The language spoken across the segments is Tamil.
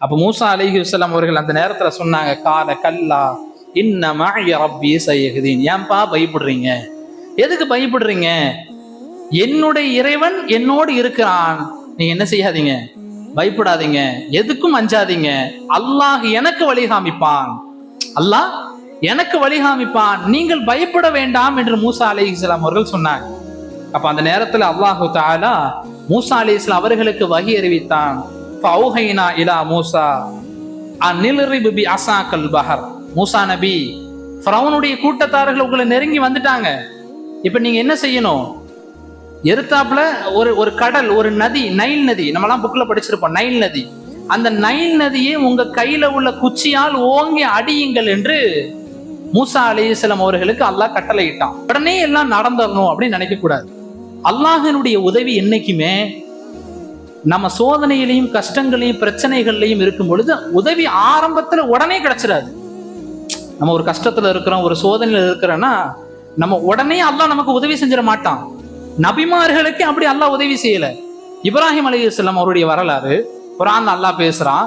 அப்ப மூசா அலைஹிஸ்ஸலாம் அவர்கள் அந்த நேரத்துல சொன்னாங்க, கால கல்லா இன்ன மஅய ரப்பி சயஹ்தீன். ஏன்பா பயப்படுறீங்க? எதுக்கு பயப்படுறீங்க? என்னுடைய இறைவன் என்னோடு இருக்கிறான். நீங்க என்ன செய்யாதீங்க, பயப்படாதீங்க, எதுக்கும் அஞ்சாதீங்க. அல்லாஹ் எனக்கு வழிகாமிப்பான், அல்லாஹ் எனக்கு வழிகாமிப்பான், நீங்கள் பயப்பட வேண்டாம் என்று மூசா அலைஹிஸ்ஸலாம் அவர்கள் சொன்னாங்க. அப்ப அந்த நேரத்துல அல்லாஹு தஆலா மூசா அலைஹிஸ்ஸலாம் அவர்களுக்கு வஹி அறிவித்தான். ஃபௌஹைனா இலா மூசா அன்னில்ரிபு பி அஸாக்கல் பஹர். மூசா நபி, ஃபிரௌனுடைய கூட்டத்தார்கள் உங்களை நெருங்கி வந்துட்டாங்க. இப்ப நீங்க என்ன செய்யணும்? எருத்தாப்புல ஒரு கடல், ஒரு நதி, நைல் நதி, நம்மலாம் புக்ல படிச்சிருப்போம், நைல் நதி. அந்த நைல் நதியை உங்க கையில உள்ள குச்சியால் ஓங்கி அடியுங்கள் என்று மூசா அலைஹிஸ்ஸலாம் அவர்களுக்கு அல்லாஹ் கட்டளையிட்டான். உடனே எல்லாம் நடந்துடணும் அப்படின்னு நினைக்க கூடாது. அல்லாஹினுடைய உதவி என்னைக்குமே நம்ம சோதனையிலையும் கஷ்டங்களையும் பிரச்சனைகள்லையும் இருக்கும் பொழுது உதவி ஆரம்பத்துல உடனே கிடைச்சிடாது. நம்ம ஒரு கஷ்டத்துல இருக்கிறோம், ஒரு சோதனையில இருக்கிறோன்னா நம்ம உடனே அல்லாஹ் நமக்கு உதவி செஞ்சிட மாட்டான். நபிமார்களுக்கு அப்படி அல்லாஹ் உதவி செய்யல. இப்ராஹிம் அலைஹிஸ்ஸலாம் அவருடைய வரலாறு குர்ஆன்ல அல்லாஹ் பேசுறான்.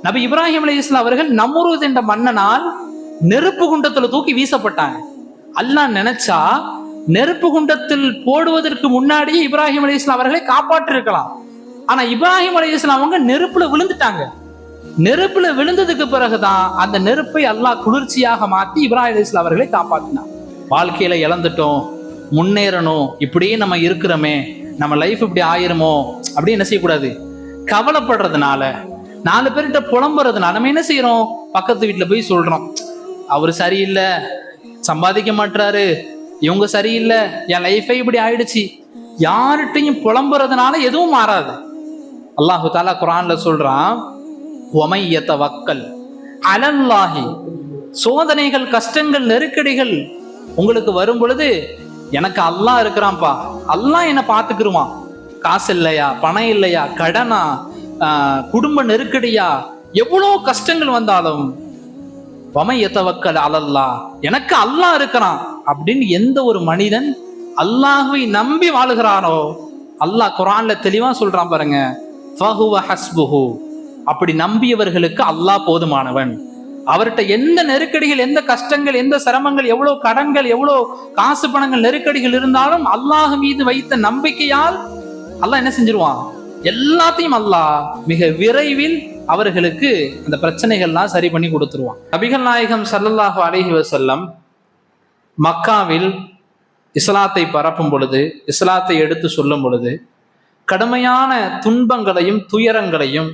நபி இப்ராஹிம் அலைஹிஸ்ஸலாம் அவர்கள் நம்ரூத் என்ற மன்னனால் நெருப்பு குண்டத்துல தூக்கி வீசப்பட்டாங்க. அல்லாஹ் நினைச்சா நெருப்பு குண்டத்தில் போடுவதற்கு முன்னாடியே இப்ராஹிம் அலைஹிஸ்ஸலாம் அவர்களை காப்பாற்றிருக்கலாம். ஆனா இப்ராஹிம் அலைஹிஸ்ஸலாம் அவங்க நெருப்புல விழுந்துட்டாங்க. நெருப்புல விழுந்ததுக்கு பிறகுதான் அந்த நெருப்பை அல்லாஹ் குளிர்ச்சியாக மாத்தி இப்ராஹிம் அலைஹிஸ்ஸலாம் அவர்களை காப்பாற்றினான். வாழ்க்கையில இழந்துட்டோம், முன்னேறணும், இப்படியே நம்ம இருக்கிறோமே, நம்ம லைஃப் இப்படி ஆயிருமோ அப்படி என்ன செய்யக்கூடாது. கவலைப்படுறதுனால, 4 பேர்கிட்ட புலம்புறதுனால நம்ம என்ன செய்யறோம்? பக்கத்து வீட்டுல போய் சொல்றோம், அவரு சரியில்லை, சம்பாதிக்க மாட்டாரு, இவங்க சரியில்லை, என் லைஃபே இப்படி ஆயிடுச்சு. யார்கிட்டையும் புலம்புறதுனால எதுவும் மாறாது. அல்லாஹு தஆலா குர்ஆன்ல சொல்றான், வமை யதவக்கல் அலல்லாஹி. சோதனைகள், கஷ்டங்கள், நெருக்கடிகள் உங்களுக்கு வரும் பொழுது எனக்கு அல்லாஹ் இருக்கிறான்ப்பா, அல்லாஹ் என்ன பார்த்துக்கிருவான். காசு இல்லையா, பணம் இல்லையா, கடனா, குடும்ப நெருக்கடியா, எவ்வளவு கஷ்டங்கள் வந்தாலும் வமை யதவக்கல் அலல்லாஹ், எனக்கு அல்லாஹ் இருக்கிறான் அப்படின்னு எந்த ஒரு மனிதன் அல்லாஹ்வை நம்பி வாழுகிறானோ அல்லாஹ் குர்ஆன்ல தெளிவா சொல்றான் பாருங்க, ஃபஹுவ ஹஸ்புஹு. அப்படி நம்பியவர்களுக்கு அல்லாஹ் போதுமானவன். அவர்கிட்ட எந்த நெருக்கடிகள், எந்த கஷ்டங்கள், எந்த சிரமங்கள், எவ்வளவு கடன்கள், எவ்வளவு காசு பணங்கள், நெருக்கடிகள் இருந்தாலும் அல்லாஹ் மீது வைத்த நம்பிக்கையால் அல்லாஹ் என்ன செஞ்சிருவான்? எல்லாத்தையும் அல்லாஹ் மிக விரைவில் அவர்களுக்கு அந்த பிரச்சனைகள்லாம் சரி பண்ணி கொடுத்துருவான். நபிகள் நாயகம் ஸல்லல்லாஹு அலைஹி வஸல்லம் மக்காவில் இஸ்லாத்தை பரப்பும் பொழுது, இஸ்லாத்தை எடுத்து சொல்லும் பொழுது கடுமையான துன்பங்களையும் துயரங்களையும்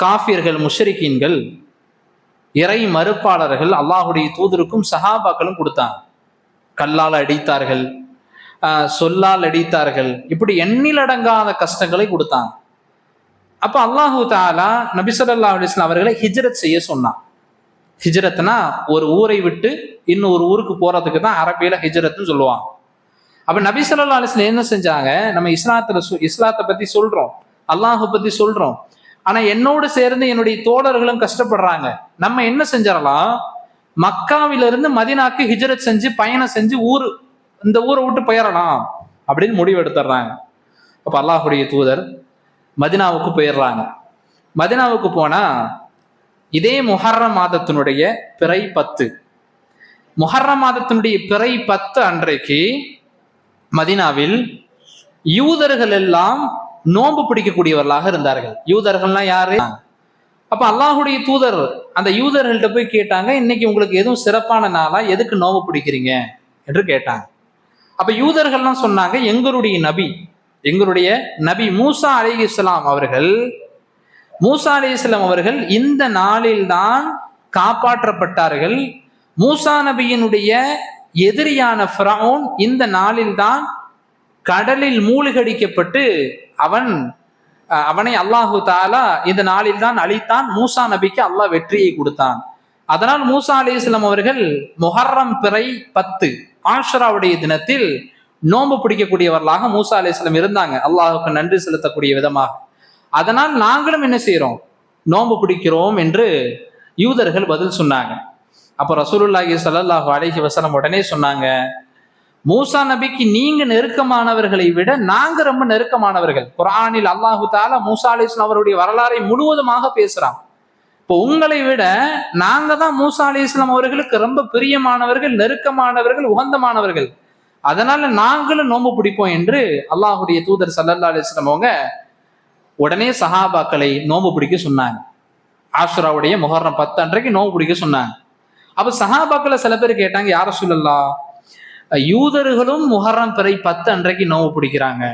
காஃபிர்கள், முஷ்ரிக்கீன்கள், இறை மறுப்பாளர்கள் அல்லாஹுடைய தூதருக்கும் சஹாபாக்களும் கொடுத்தாங்க. கல்லால் அடித்தார்கள், சொல்லால் அடித்தார்கள், இப்படி எண்ணிலடங்காத கஷ்டங்களை கொடுத்தாங்க. அப்ப அல்லாஹு தஆலா நபி ஸல்லல்லாஹு அலைஹி வஸல்லம் அவர்களை ஹிஜ்ரத் செய்ய சொன்னான். ஹிஜ்ரத்னா ஒரு ஊரை விட்டு இன்னொரு ஊருக்கு போறதுக்கு தான் அரபியில ஹிஜ்ரத்னு சொல்லுவாங்க. அப்ப நபி ஸல்லல்லாஹு அலைஹி வஸல்லம் என்ன செஞ்சாங்க? நம்ம இஸ்லாத்தை பத்தி சொல்றோம், அல்லாஹ் பத்தி சொல்றோம், ஆனா என்னோடு சேர்ந்து என்னுடைய தோழர்களும் கஷ்டப்படுறாங்க. நம்ம என்ன செஞ்சிடலாம்? மக்காவிலிருந்து மதீனாக்கு ஹிஜ்ரத் செஞ்சு பயணம் செஞ்சு இந்த ஊரை விட்டு போயிடலாம் அப்படின்னு முடிவு எடுத்துடுறாங்க. அப்ப அல்லாஹுடைய தூதர் மதீனாவுக்கு போயிடுறாங்க. மதீனாவுக்கு போனா இதே முஹர்ரம் மாதத்தினுடைய பிறை 10, முஹர்ரம் மாதத்தினுடைய பிறை 10 அன்றைக்கு மதீனாவில் யூதர்கள் எல்லாம் நோன்பு பிடிக்கக்கூடியவர்களாக இருந்தார்கள். யூதர்கள்லாம் யாரு? அப்ப அல்லாஹுடைய தூதர் அந்த யூதர்கள்ட்ட போய் கேட்டாங்க, இன்னைக்கு உங்களுக்கு எதுவும் சிறப்பான நாளா, எதுக்கு நோன்பு பிடிக்கிறீங்க என்று கேட்டாங்க. அப்ப யூதர்கள்லாம் சொன்னாங்க, எங்களுடைய நபி மூசா அலைஹிஸ்ஸலாம் அவர்கள் இந்த நாளில் தான் காப்பாற்றப்பட்டார்கள். மூசா நபியினுடைய எதிரியான ஃபிரௌன் இந்த நாளில் தான் கடலில் மூழ்கடிக்கப்பட்டு அவனை அல்லாஹு தஆலா இந்த நாளில் தான் அழித்தான். மூசா நபிக்கு அல்லாஹ் வெற்றியை கொடுத்தான். அதனால் மூசா அலைஹிஸ்ஸலாம் அவர்கள் முஹர்ரம் பிறை 10 ஆஷராவுடைய தினத்தில் நோன்பு பிடிக்கக்கூடியவர்களாக மூசா அலைஹிஸ்ஸலாம் இருந்தாங்க, அல்லாஹுக்கு நன்றி செலுத்தக்கூடிய விதமாக. அதனால் நாங்களும் என்ன செய்யறோம்? நோன்பு பிடிக்கிறோம் என்று யூதர்கள் பதில் சொன்னாங்க. அப்ப ரசூலுல்லாஹி ஸல்லல்லாஹு அலைஹி வஸல்லம் உடனே சொன்னாங்க, மூசா நபிக்கு நீங்க நெருக்கமானவர்களை விட நாங்க ரொம்ப நெருக்கமானவர்கள். குர்ஆனில் அல்லாஹு தஆலா மூசா அலைஹிஸ்ஸலாம் அவருடைய வரலாறை முழுவதுமாக பேசுறான். இப்போ உங்களை விட நாங்க தான் மூசா அலைஹிஸ்ஸலாம் அவர்களுக்கு ரொம்ப பிரியமானவர்கள், நெருக்கமானவர்கள், உகந்தமானவர்கள். அதனால நாங்களும் நோன்பு பிடிப்போம் என்று அல்லாஹுடைய தூதர் ஸல்லல்லாஹு அலைஹி வஸல்லம் அவங்க உடனே சஹாபாக்களை நோன்பு பிடிக்க சொன்னாங்க. ஆஷுராவுடைய முஹர்ரம் 10 அன்றைக்கு நோன்பு பிடிக்க சொன்னாங்க. அப்ப சஹாபாக்களை சில பேர் கேட்டாங்க, யா ரசூலல்லாஹ், யூதர்களும் முஹர்ரம் பிறை 10 அன்றைக்கு நோன்பு பிடிக்கிறாங்க,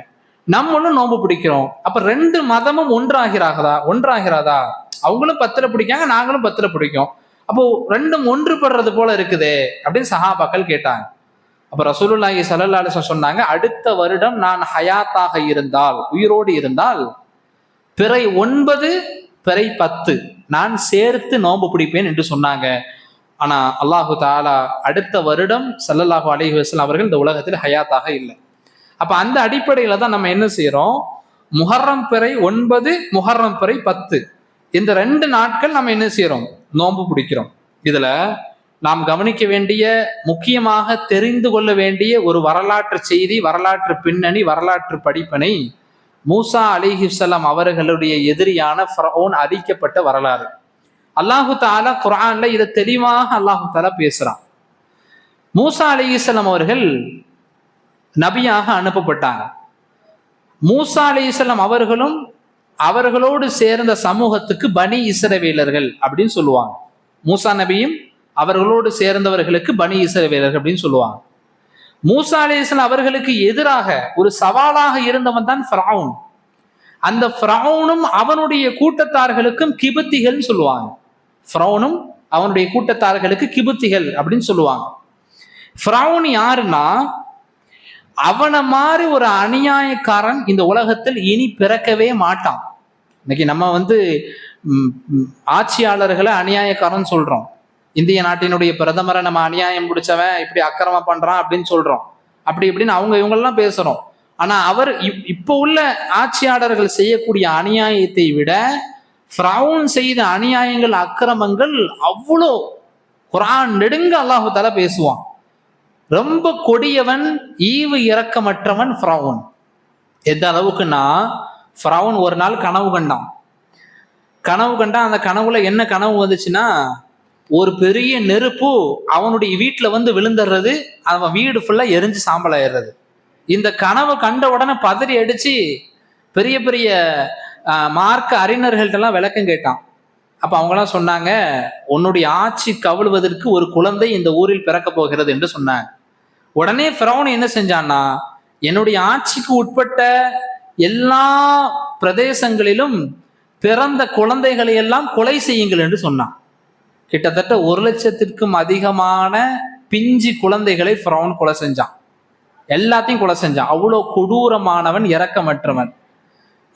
நம்மளும் நோன்பு பிடிக்கிறோம், அப்ப ரெண்டு மதமும் ஒன்றாகிறாதா? அவங்களும் 10 பிடிக்காங்க, நாங்களும் 10 பிடிக்கும், அப்போ ரெண்டும் ஒன்றுபடுறது போல இருக்குதே அப்படின்னு சஹாபாக்கள் கேட்டாங்க. அப்ப ரசூலுல்லாஹி ஸல்லல்லாஹு அலைஹி வஸல்லம் சொன்னாங்க, அடுத்த வருடம் நான் ஹயாத்தாக இருந்தால், உயிரோடு இருந்தால், பிறை 9 பிறை 10 நான் சேர்த்து நோன்பு பிடிப்பேன் என்று சொன்னாங்க. ஆனா அல்லாஹு தஆலா அடுத்த வருடம் ஸல்லல்லாஹு அலைஹி வஸல்லம் அவர்கள் இந்த உலகத்தில் ஹயாத்தாக இல்லை. அப்ப அந்த அடிப்படையில தான் நம்ம என்ன செய்யறோம், முஹர்ரம் பிறை 9, முஹர்ரம் பிறை 10 இந்த 2 நாட்கள் நம்ம என்ன செய்யறோம், நோன்பு பிடிக்கிறோம். இதுல நாம் கவனிக்க வேண்டிய, முக்கியமாக தெரிந்து கொள்ள வேண்டிய ஒரு வரலாற்று செய்தி, வரலாற்று பின்னணி, வரலாற்று படிப்பினை, மூசா அலைஹிஸ்ஸலாம் அவர்களுடைய எதிரியான ஃபிரௌன் அழிக்கப்பட்ட வரலாறு. அல்லாஹு தஆலா குர்ஆன்ல இதை தெளிவாக அல்லாஹு தஆலா பேசுறான். மூசா அலைஹிஸ்ஸலாம் அவர்கள் நபியாக அனுப்பப்பட்டாங்க. மூசா அலைஹிஸ்ஸலாம் அவர்களும் அவர்களோடு சேர்ந்த சமூகத்துக்கு பனி இஸ்ரவேலர்கள் அப்படின்னு சொல்லுவாங்க. மூசா நபியும் அவர்களோடு சேர்ந்தவர்களுக்கு பனி இஸ்ரவேலர்கள் அப்படின்னு சொல்லுவாங்க. மூசா அலைஹிஸ்ஸலாம் அவர்களுக்கு எதிராக ஒரு சவாலாக இருந்தவன் தான் ஃபிரௌன். அந்த ஃபிரௌனும் அவனுடைய கூட்டத்தார்களுக்கும் கிபுத்திகள் சொல்லுவாங்க. ஃபிரௌனும் அவனுடைய கூட்டத்தார்களுக்கு கிபுத்திகள் அப்படின்னு சொல்லுவாங்க. ஃபிரௌன் யாருன்னா, அவனை மாதிரி ஒரு அநியாயக்காரன் இந்த உலகத்தில் இனி பிறக்கவே மாட்டான். இன்னைக்கு நம்ம ஆட்சியாளர்களை அநியாயக்காரன் சொல்றோம். இந்திய நாட்டினுடைய பிரதமரை நம்ம அநியாயம் பிடிச்சவன், இப்படி அக்கிரமா பண்றான் அப்படின்னு சொல்றோம். அப்படி இப்படின்னு அவங்க இவங்கெல்லாம் பேசுறோம். ஆனா அவர் இப்போ உள்ள ஆட்சியாளர்கள் செய்யக்கூடிய அநியாயத்தை விட ஃபிரௌன் செய்த அநியாயங்கள், அக்கிரமங்கள் அவ்வளோ குர்ஆன் நெடுங்க அல்லாஹு தஆலா பேசுவான். ரொம்ப கொடியவன், ஈவு இரக்கமற்றவன் ஃபிரௌன். எந்த அளவுக்குன்னா, ஃபிரௌன் ஒரு நாள் கனவு கண்டான். அந்த கனவுல என்ன கனவு வந்துச்சுன்னா, ஒரு பெரிய நெருப்பு அவனுடைய வீட்டுல விழுந்துடுறது, அவன் வீடு ஃபுல்லா எரிஞ்சு சாம்பல் ஆயிடுறது. இந்த கனவு கண்ட உடனே பதறி அடிச்சு பெரிய பெரிய மார்க்க அறிஞர்கள்ட்டெல்லாம் விளக்கம் கேட்டான். அப்ப அவங்கெல்லாம் சொன்னாங்க, உன்னுடைய ஆட்சி கவிழ்வதற்கு ஒரு குழந்தை இந்த ஊரில் பிறக்க போகிறது என்று சொன்னாங்க. உடனே ஃபிரௌன் என்ன செஞ்சான்னா, என்னுடைய ஆட்சிக்கு உட்பட்ட எல்லா பிரதேசங்களிலும் பிறந்த குழந்தைகளை எல்லாம் கொலை செய்யுங்கள் என்று சொன்னான். கிட்டத்தட்ட 1,00,000க்கும் அதிகமான பிஞ்சு குழந்தைகளை ஃபிரௌன் கொலை செஞ்சான். எல்லாத்தையும் கொலை செஞ்சான். அவ்வளோ கொடூரமானவன், இரக்கமற்றவன்.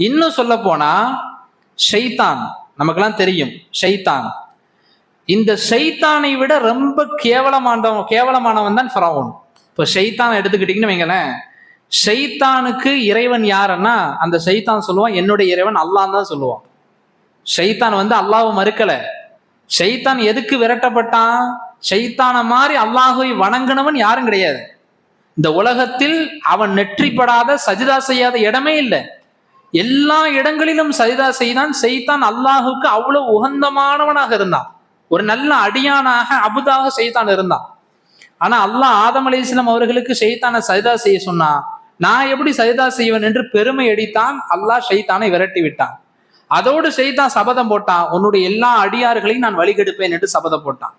இன்னும் சொல்ல போனா ஷைத்தான், நமக்கெல்லாம் தெரியும் ஷைத்தான். இந்த ஷைத்தானை விட ரொம்ப கேவலமானவன் தான் ஃபிரௌன். இப்போ ஷைத்தான் எடுத்துக்கிட்டீங்கன்னு வைங்களேன், ஷைத்தானுக்கு இறைவன் யாருன்னா, அந்த ஷைத்தான் சொல்லுவான் என்னுடைய இறைவன் அல்லாஹ் தான் சொல்லுவான். ஷைத்தான் அல்லாஹ்வை மறுக்கல. ஷைத்தான் எதுக்கு விரட்டப்பட்டான்? ஷைத்தானை மாதிரி அல்லாஹ்வை வணங்கினவன் யாரும் கிடையாது. இந்த உலகத்தில் அவன் நெற்றிப்படாத, சஜிதா செய்யாத இடமே இல்லை. எல்லா இடங்களிலும் சஜிதா செய்தான். ஷைத்தான் அல்லாஹுக்கு அவ்வளவு உகந்தமானவனாக இருந்தான். ஒரு நல்ல அடியானாக, அபுதாக ஷைத்தான் இருந்தான். ஆனா அல்லாஹ் ஆதம் அலைஹிஸ்ஸலாம் அவர்களுக்கு ஷைத்தானை சஜிதா செய்ய சொன்னா, நான் எப்படி சஜிதா செய்வேன் என்று பெருமை அடித்தான். அல்லாஹ் ஷைத்தானை விரட்டி விட்டான். அதோடு ஷைத்தான் சபதம் போட்டான், உன்னுடைய எல்லா அடியார்களையும் நான் வழிகெடுப்பேன் என்று சபதம் போட்டான்.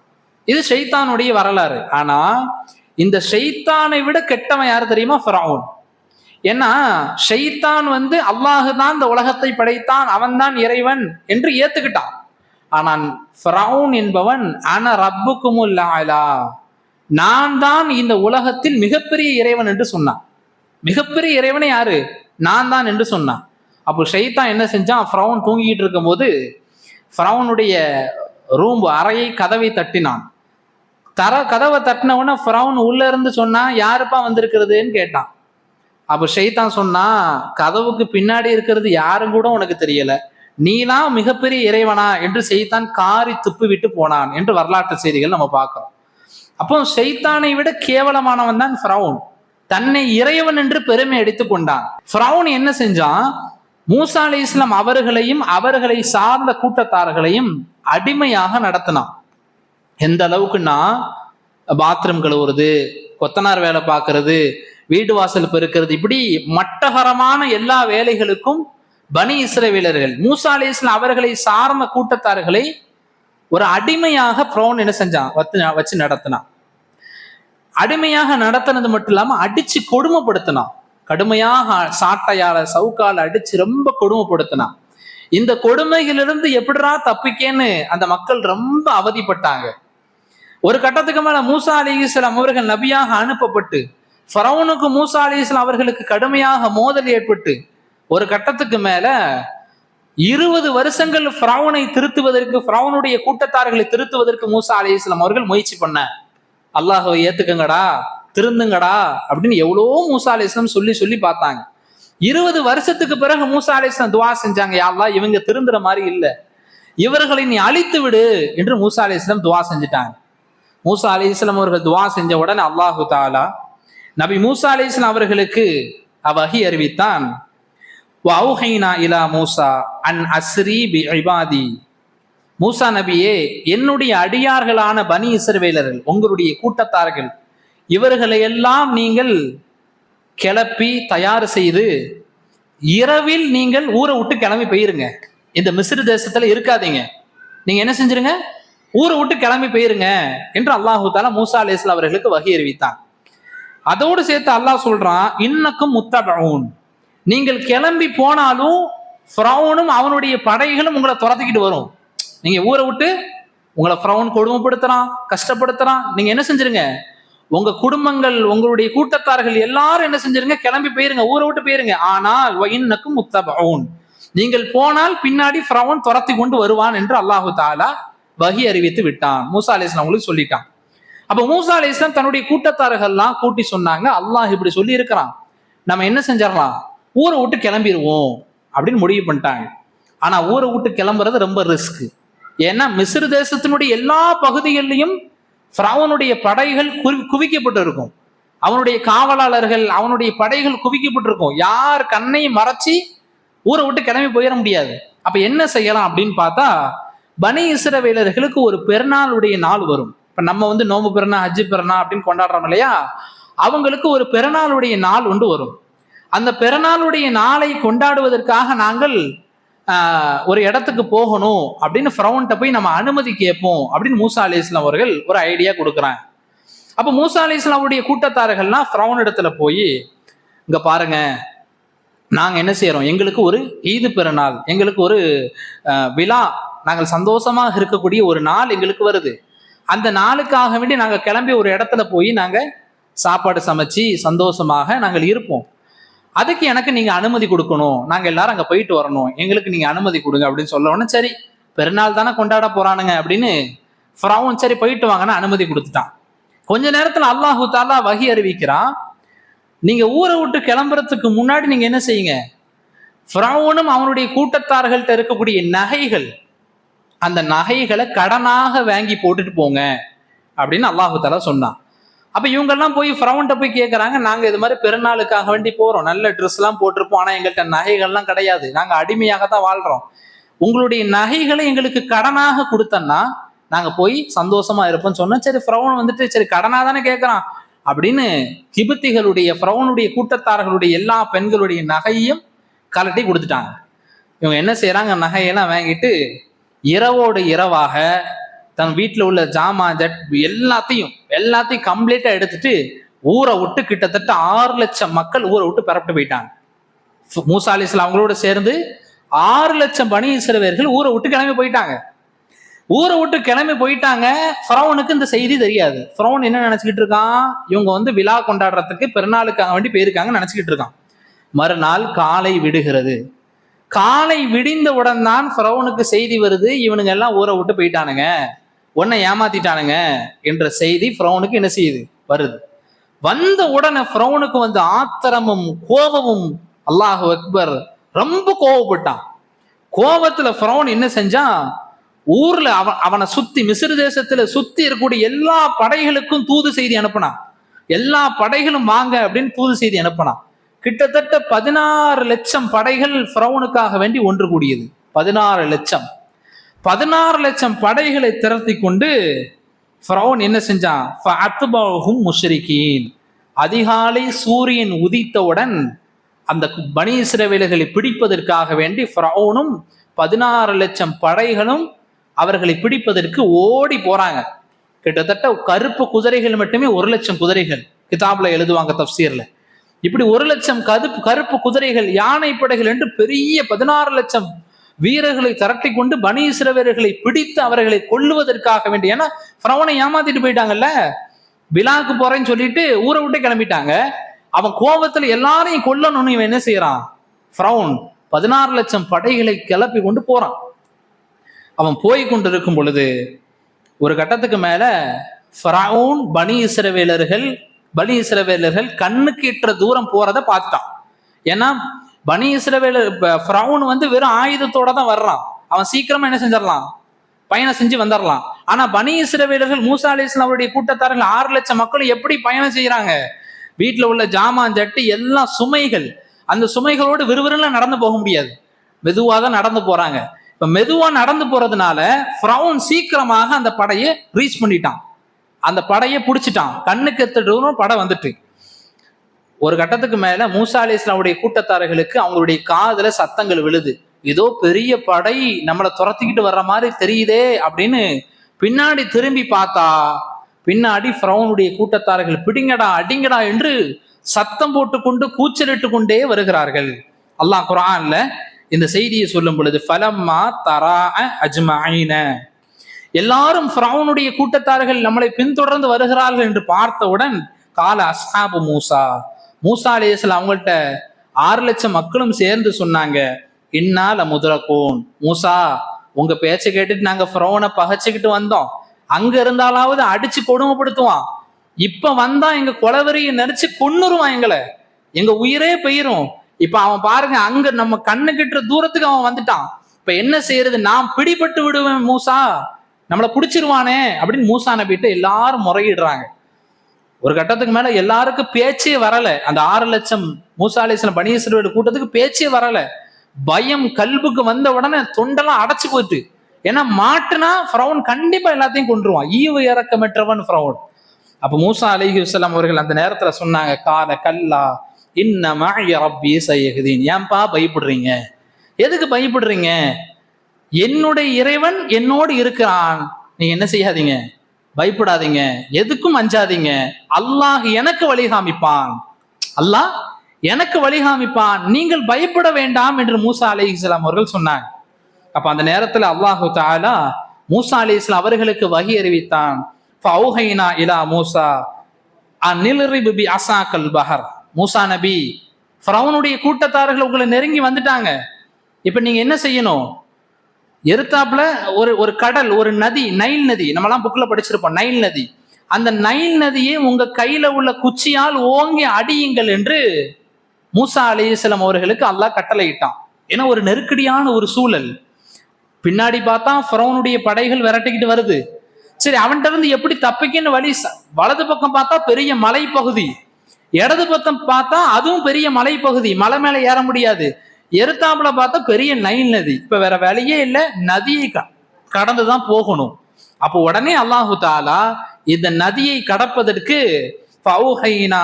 இது ஷைத்தானுடைய வரலாறு. ஆனா இந்த ஷைத்தானை விட கெட்டவன் யாரு தெரியுமா? ஃபிரௌன். ஏன்னா ஷைத்தான் அல்லாஹ் தான் இந்த உலகத்தை படைத்தான், அவன் தான் இறைவன் என்று ஏத்துக்கிட்டான். ஆனால் ஃபிரௌன் என்பவன் அன ரப்புக்குமுல் அலா, நான் தான் இந்த உலகத்தில் மிகப்பெரிய இறைவன் என்று சொன்னான். மிகப்பெரிய இறைவனை யாரு? நான் தான் என்று சொன்னான். அப்போ ஷைத்தான் என்ன செஞ்சான், ஃபிரௌன் தூங்கிட்டு இருக்கும் போது ஃபிரௌனுடைய ரூம் அறையை கதவை தட்டினான். கதவை தட்டினவுடனே ஃபிரௌன் உள்ள இருந்து சொன்னா, யாருப்பா வந்திருக்கிறதுன்னு கேட்டான். அப்போ ஷைத்தான் சொன்னா, கதவுக்கு பின்னாடி இருக்கிறது யாரும் கூட உனக்கு தெரியல, நீலாம் மிகப்பெரிய இறைவனா என்று ஷைத்தான் காரி துப்பி விட்டு போனான் என்று வரலாற்று செய்திகள் நம்ம பார்க்கிறோம். அப்போ ஷைத்தானை விட கேவலமானவன் தான் ஃபிரௌன். தன்னை இறைவன் என்று பெருமை அடித்துக் கொண்டான். ஃபிரௌன் என்ன செஞ்சான்? மூசா அலைஹிஸ்ஸலாம் அவர்களையும் அவர்களை சார்ந்த கூட்டத்தார்களையும் அடிமையாக நடத்தினான். எந்த அளவுக்குன்னா, பாத்ரூம் கழுவுறது, கொத்தனார் வேலை பார்க்கறது, வீடு வாசல் பெருக்கிறது, இப்படி மட்டகரமான எல்லா வேலைகளுக்கும் பனி இஸ்ரவேலர்கள் மூசா அலைஹிஸ்ஸலாம் அவர்களை சார்ந்த கூட்டத்தார்களை ஒரு அடிமையாக ஃபிரௌன் என்ன செஞ்சான்? வச்சு நடத்தினான். அடிமையாக நடத்தினது மட்டும் இல்லாம அடிச்சு கொடுமைப்படுத்தினான். கடுமையாக சாட்டையால சவுக்கால அடிச்சு ரொம்ப கொடுமைப்படுத்தினான். இந்த கொடுமைகளிலிருந்து எப்படிரா தப்பிக்கேன்னு அந்த மக்கள் ரொம்ப அவதிப்பட்டாங்க. ஒரு கட்டத்துக்கு மேல மூசா அலைஹிஸ்ஸலாம் அவர்கள் நபியாக அனுப்பப்பட்டு ஃபிரௌனுக்கு மூசா அலைஹிஸ்ஸலாம் அவர்களுக்கு கடுமையாக மோதல் ஏற்பட்டு ஒரு கட்டத்துக்கு மேல 20 வருஷங்கள் ஃபிரௌனை திருத்துவதற்கு, ஃபிரௌனுடைய கூட்டத்தார்களை திருத்துவதற்கு மூசா அலைஹிஸ்ஸலாம் அவர்கள் முயற்சி பண்ண. அல்லாஹ்வை ஏத்துக்குங்கடா, திருந்துங்கடா அப்படின்னு எவ்வளோ மூசா அலைஹிஸ்ஸலாம் சொல்லி சொல்லி பார்த்தாங்க. 20 வருஷத்துக்கு பிறகு மூசா அலைஹிஸ்ஸலாம் துஆ செஞ்சாங்க, யா அல்லாஹ் இவங்க திருந்துற மாதிரி இல்லை, இவர்களை நீ அழித்து விடு என்று மூசா அலைஹிஸ்ஸலாம் துஆ செஞ்சுட்டாங்க. மூசா அலைஹிஸ்ஸலாம் அவர்கள் துஆ செஞ்ச உடனே அல்லாஹு தஆலா நபி மூசா அலைஹிஸ்ஸலாம் அவர்களுக்கு வஹி அறிவித்தான். வஅவ்ஹைனா இலா மூசா அன் அஸ்ரி பிஇபாதி. மூசா நபியே, என்னுடைய அடியார்களான பனி இஸ்ரவேலர்கள், உங்களுடைய கூட்டத்தார்கள், இவர்களை எல்லாம் நீங்கள் கிளப்பி தயார் செய்து இரவில் நீங்கள் ஊரை விட்டு கிளம்பி போயிருங்க. இந்த மிஸ்ர் தேசத்துல இருக்காதீங்க, நீங்க என்ன செஞ்சிருங்க? ஊரை விட்டு கிளம்பி போயிருங்க என்று அல்லாஹு தஆலா மூசா அலைஹிஸ்ஸலாம் அவர்களுக்கு வஹி அறிவித்தான். அதோடு சேர்த்து அல்லாஹ் சொல்றான், இன்னக்கும் முத்தபஊன், நீங்கள் கிளம்பி போனாலும் ஃபிரௌனும் அவனுடைய படைகளும் உங்களை துரத்திக்கிட்டு வரும். நீங்க ஊரை விட்டு உங்களை ஃபிரௌன் கொடுமைப்படுத்துறான், கஷ்டப்படுத்துறான், நீங்க என்ன செஞ்சிருங்க? உங்க குடும்பங்கள், உங்களுடைய கூட்டத்தார்கள் எல்லாரும் என்ன செஞ்சிருங்க? கிளம்பி போயிருங்க, ஊரை விட்டு போயிருங்க. ஆனால் இன்னக்கும் முத்தபஊன், நீங்கள் போனால் பின்னாடி ஃபிரௌன் துரத்தி கொண்டு வருவான் என்று அல்லாஹு தஆலா வஹி அறிவித்து விட்டான். மூசா அலைஹிஸ்ஸலாம் அவங்களுக்கு சொல்லிட்டான். அப்ப மூசா அலைஹிஸ்ஸலாம் தன்னுடைய கூட்டத்தார்கள்லாம் கூட்டி சொன்னாங்க, அல்லாஹ் இப்படி சொல்லி இருக்கிறான், நம்ம என்ன செஞ்சிடலாம்? ஊரை விட்டு கிளம்பிடுவோம் அப்படின்னு முடிவு பண்ணிட்டாங்க. ஆனா ஊரை விட்டு கிளம்புறது ரொம்ப ரிஸ்க். ஏன்னா மிஸ்ர் தேசத்தினுடைய எல்லா பகுதிகளிலையும் ஃபிரௌனுடைய படைகள் குவிக்கப்பட்டு இருக்கும். அவனுடைய காவலாளர்கள், அவனுடைய படைகள் குவிக்கப்பட்டிருக்கும். யார் கண்ணையும் மறைச்சி ஊரை விட்டு கிளம்பி போயிட முடியாது. அப்ப என்ன செய்யலாம் அப்படின்னு பார்த்தா, பனி இஸ்ரவேலர்களுக்கு ஒரு பெருநாளுடைய நாள் வரும். இப்ப நம்ம நோம்பு பெருநாள், ஹஜ்ஜு பெருநாள் அப்படின்னு கொண்டாடுறோம் இல்லையா? அவங்களுக்கு ஒரு பெருநாளுடைய நாள் ஒன்று வரும். அந்த பெருநாளுடைய நாளை கொண்டாடுவதற்காக நாங்கள் ஒரு இடத்துக்கு போகணும் அப்படின்னு ஃபிரௌன்ட்ட போய் நம்ம அனுமதி கேட்போம் அப்படின்னு மூசா அலைஹிஸ்ஸலாம் அவர்கள் ஒரு ஐடியா கொடுக்குறாங்க. அப்ப மூசா அலைஹிஸ்ஸலாமுடைய கூட்டத்தார்கள்லாம் ஃபிரௌன் இடத்துல போய், இங்க பாருங்க, நாங்க என்ன செய்யறோம், எங்களுக்கு ஒரு ஈது பெருநாள், எங்களுக்கு ஒரு விழா, நாங்கள் சந்தோஷமாக இருக்கக்கூடிய ஒரு நாள் எங்களுக்கு வருது. அந்த நாளுக்காக வேண்டி நாங்க கிளம்பி ஒரு இடத்துல போய் நாங்க சாப்பாடு சமைச்சு சந்தோஷமாக நாங்கள் இருப்போம். அதுக்கு எனக்கு நீங்க அனுமதி கொடுக்கணும், நாங்க எல்லாரும் அங்க போயிட்டு வரணும், எங்களுக்கு நீங்க அனுமதி கொடுங்க அப்படின்னு சொல்ல உடனே, சரி பெருநாள் தானே கொண்டாட போறானுங்க அப்படின்னு ஃபிரௌன் சரி போயிட்டு வாங்கன்னு அனுமதி கொடுத்துட்டான். கொஞ்ச நேரத்துல அல்லாஹு தஆலா வஹி அறிவிக்கிறான், நீங்க ஊரை விட்டு கிளம்புறதுக்கு முன்னாடி நீங்க என்ன செய்யுங்க? ஃபிரௌனும் அவனுடைய கூட்டத்தார்கள்ட்ட இருக்கக்கூடிய நகைகள், அந்த நகைகளை கடனாக வாங்கி போட்டுட்டு போங்க அப்படின்னு அல்லாஹு தஆலா சொன்னான். அப்ப இவங்கெல்லாம் போய் ஃபிரௌன்ட்ட போய் கேட்கறாங்க, நாங்க இது மாதிரி பெருநாளுக்காக வேண்டி போறோம், நல்ல ட்ரெஸ் எல்லாம் போட்டிருப்போம், ஆனா எங்கள்கிட்ட நகைகள்லாம் கிடையாது, நாங்க அடிமையாக தான் வாழ்றோம், உங்களுடைய நகைகளை எங்களுக்கு கடனாக கொடுத்தன்னா நாங்க போய் சந்தோஷமா இருப்போம்னு சொன்னா, சரி ஃபிரௌன் சரி கடனா தானே கேட்கறான் அப்படின்னு கிபித்திகளுடைய ஃபிரௌனுடைய கூட்டத்தார்களுடைய எல்லா பெண்களுடைய நகையும் கலட்டி கொடுத்துட்டாங்க. இவங்க என்ன செய்யறாங்க? நகையெல்லாம் வாங்கிட்டு இரவோடு இரவாக தன் வீட்டில் உள்ள ஜாமான் எல்லாத்தையும் கம்ப்ளீட்டா எடுத்துட்டு ஊரை விட்டு கிட்டத்தட்ட 6 லட்சம் மக்கள் ஊரை விட்டு பெறப்பட்டு போயிட்டாங்க. மூசா அலைஹிஸ்ஸலாம் அவங்களோட சேர்ந்து 6 லட்சம் பனி இஸ்ரவேலர்கள் ஊரை விட்டு கிளம்பி போயிட்டாங்க. ஊரை விட்டு கிளம்பி போயிட்டாங்க. ஃபிரௌனுக்கு இந்த செய்தி தெரியாது. ஃபிரௌன் என்ன நினைச்சுக்கிட்டு இருக்கான்? இவங்க விழா கொண்டாடுறதுக்கு பெருநாளுக்காக வேண்டி போயிருக்காங்கன்னு நினைச்சுக்கிட்டு இருக்கான். மறுநாள் காலை விடுகிறது. காலை விடிந்தவுடன் தான் ஃபிரௌனுக்கு செய்தி வருது, இவனுங்க எல்லாம் ஊரை விட்டு போயிட்டானுங்க, உன்னை ஏமாத்திட்டானுங்க என்ற செய்தி ஃபிரௌனுக்கு என்ன செய்யுது? வருது. வந்த உடனே ஃபிரௌனுக்கு ஆத்திரமும் கோபமும், அல்லாஹு அக்பர், ரொம்ப கோபப்பட்டான். கோபத்துல ஃபிரௌன் என்ன செஞ்சான்? ஊர்ல அவனை சுத்தி, மிஸ்ர் தேசத்துல சுத்தி இருக்கக்கூடிய எல்லா படைகளுக்கும் தூது செய்தி அனுப்பினான். எல்லா படைகளும் வாங்க அப்படின்னு தூது செய்தி அனுப்பினான். கிட்டத்தட்ட 16 லட்சம் படைகள் ஃபிரௌனுக்காக வேண்டி ஒன்று கூடியது. 16 லட்சம் 16 லட்சம் படைகளை திரட்டி கொண்டு ஃபிரௌன் என்ன செஞ்சான்? ஃபஅத்பஹும் முஷ்ரிகீன். அதிகாலை சூரியன் உதித்தவுடன் அந்த பனி இஸ்ரவேலர்களை பிடிப்பதற்காக வேண்டி ஃபிரௌனும் 16 லட்சம் படைகளும் அவர்களை பிடிப்பதற்கு ஓடி போறாங்க. கிட்டத்தட்ட கருப்பு குதிரைகள் மட்டுமே 1 லட்சம் குதிரைகள் கிதாப்ல எழுதுவாங்க தஃப்சீர்ல. இப்படி 1 லட்சம் கருப்பு குதிரைகள், யானை படைகள் என்று பெரிய 16 லட்சம் வீரர்களை திரட்டி கொண்டு பனி இஸ்ரவேலர்களை பிடித்து அவர்களை கொல்லுவதற்காக வேண்டி. ஏன்னா ஃபிரௌனை ஏமாத்திட்டு போயிட்டாங்கல்ல, விழாக்கு போறேன்னு சொல்லிட்டு ஊரை விட்டு கிளம்பிட்டாங்க. அவன் கோபத்துல எல்லாரையும் கொல்லணும்னு இவன் என்ன செய்யறான்? ஃபிரௌன் 16 லட்சம் படைகளை கிளப்பி கொண்டு போறான். அவன் போய் கொண்டு இருக்கும் பொழுது ஒரு கட்டத்துக்கு மேல ஃபிரௌன் பனி இஸ்ரவேலர்கள் கண்ணுக்கு எட்டுற தூரம் போறதை பார்த்துட்டான். ஏன்னா பனி இஸ்ரவேலர் ஃபிரௌன் வெறும் ஆயுதத்தோட தான் வர்றான். அவன் சீக்கிரமா என்ன செஞ்சிடலாம்? பயணம் செஞ்சு வந்துடலாம். ஆனா பனி இஸ்ரவேலர்கள் மூசா அலைஹிஸ்ஸலாம் அவருடைய கூட்டத்தார்கள் 6 லட்சம் மக்கள் எப்படி பயணம் செய்யறாங்க? வீட்டுல உள்ள ஜாமான் ஜட்டி எல்லாம் சுமைகள், அந்த சுமைகளோடு விறுவிறுன்னு நடந்து போக முடியாது, மெதுவா தான் நடந்து போறாங்க. இப்ப மெதுவா நடந்து போறதுனால ஃபிரௌன் சீக்கிரமாக அந்த படையை ரீச் பண்ணிட்டான், அந்த படையை பிடிச்சிட்டான். கண்ணுக்கு எத்தடும் படை வந்துட்டு ஒரு கட்டத்துக்கு மேல மூசா அலைஹிஸ்ஸலாமுடைய கூட்டத்தார்களுக்கு அவங்களுடைய காதுல சத்தங்கள் விழுது. ஏதோ பெரிய படை நம்மளை துரத்திக்கிட்டு வர்ற மாதிரி தெரியுதே அப்படின்னு பின்னாடி திரும்பி பார்த்தா பின்னாடி ஃபிரௌனுடைய கூட்டத்தார்கள் பிடிங்கடா அடிங்கடா என்று சத்தம் போட்டுக்கொண்டு கூச்சலிட்டு கொண்டே வருகிறார்கள். அல்லாஹ் குர்ஆன்ல இந்த செய்தியை சொல்லும் பொழுது ஃபலம்மா தராஅ அஜ்மஈன, எல்லாரும் ஃபிரௌனுடைய கூட்டத்தார்கள் நம்மளை பின்தொடர்ந்து வருகிறார்கள் என்று பார்த்தவுடன் கால அஸ்ஹாபு மூசா அலைஹிஸ்ஸலாம் அவங்கள்ட்ட 6 லட்சம் மக்களும் சேர்ந்து சொன்னாங்க, இன்னால முதரகூன், மூசா உங்க பேச்சை கேட்டுட்டு நாங்க ஃபிரௌனை பகைச்சுக்கிட்டு வந்தோம், அங்க இருந்தாலாவது அடிச்சு கொடுமைப்படுத்துவான், இப்ப வந்தா எங்க கொலவெறியை நினைச்சு கொன்னுருவான், எங்க உயிரே போயிரும். இப்ப அவன் பாருங்க அங்க நம்ம கண்ணு கிட்டுற தூரத்துக்கு அவன் வந்துட்டான், இப்ப என்ன செய்யறது? நான் பிடிபட்டு விடுவேன் மூசா, நம்மளை பிடிச்சிருவானே அப்படின்னு மூசா நபிட்ட எல்லாரும் முறையிடுறாங்க. ஒரு கட்டத்துக்கு மேல எல்லாருக்கும் பேச்சே வரல. அந்த 6 லட்சம் மூசா அலைஹிஸ்ஸலாம் பனி இஸ்ரவேல் கூட்டத்துக்கு பேச்சே வரல. பயம் கல்புக்கு வந்த உடனே தொண்டெல்லாம் அடைச்சு போயிட்டு. ஏன்னா மாட்டுனா ஃபிரௌன் கண்டிப்பா எல்லாத்தையும் கொன்றுவான், ஈவு இறக்கமற்றவன் ஃபிரௌன். அப்ப மூசா அலைஹிஸ்ஸலாம் அவர்கள் அந்த நேரத்துல சொன்னாங்க, கால கல்லா இன்ன மஅய ரப்பி சயஹ்தீன். ஏன்பா பயப்படுறீங்க? எதுக்கு பயப்படுறீங்க? என்னுடைய இறைவன் என்னோடு இருக்கிறான், நீங்க என்ன செய்யாதீங்க, பயப்படாதீங்க, எதுக்கும் அஞ்சாதீங்க, அல்லாஹ் எனக்கு வழிகாமிப்பான், அல்லாஹ் எனக்கு வழிகாமிப்பான், நீங்கள் பயப்பட வேண்டாம் என்று மூசா அலைஹிஸ்ஸலாம் அவர்கள் சொன்னாங்க. அப்ப அந்த நேரத்துல அல்லாஹு தஆலா மூசா அலைஹிஸ்ஸலாம் அவர்களுக்கு வஹி அறிவித்தான். ஃபௌஹைனா இலா மூசா அன்னில்ரிப் பி அஸாக்கல் பஹர். மூசா நபி, ஃபிரௌனுடைய கூட்டத்தார்கள் உங்களை நெருங்கி வந்துட்டாங்க, இப்ப நீங்க என்ன செய்யணும்? எருத்தாப்புல ஒரு கடல், ஒரு நதி, நைல் நதி, நம்மலாம் புக்ல படிச்சிருப்போம், நைல் நதி. அந்த நைல் நதியை உங்க கையில உள்ள குச்சியால் ஓங்கி அடியுங்கள் என்று மூசா அலைஹிஸ்ஸலாம் அவர்களுக்கு அல்லாஹ் கட்டளையிட்டான். ஏன்னா ஒரு நெருக்கடியான ஒரு சூழல். பின்னாடி பார்த்தா ஃபிரௌனுடைய படைகள் விரட்டிக்கிட்டு வருது. சரி, அவன்கிட்ட இருந்து எப்படி தப்பிக்கன்னு வழி. வலது பக்கம் பார்த்தா பெரிய மலைப்பகுதி, இடது பக்கம் பார்த்தா அதுவும் பெரிய மலைப்பகுதி, மலை மேல ஏற முடியாது. எருத்தாப்புல பார்த்தா பெரிய நைல் நதி. இப்ப வேற வேலையே இல்லை, நதியை கடந்துதான் போகணும். அப்போ உடனே அல்லாஹு தஆலா இந்த நதியை கடப்பதற்கு ஃபௌஹைனா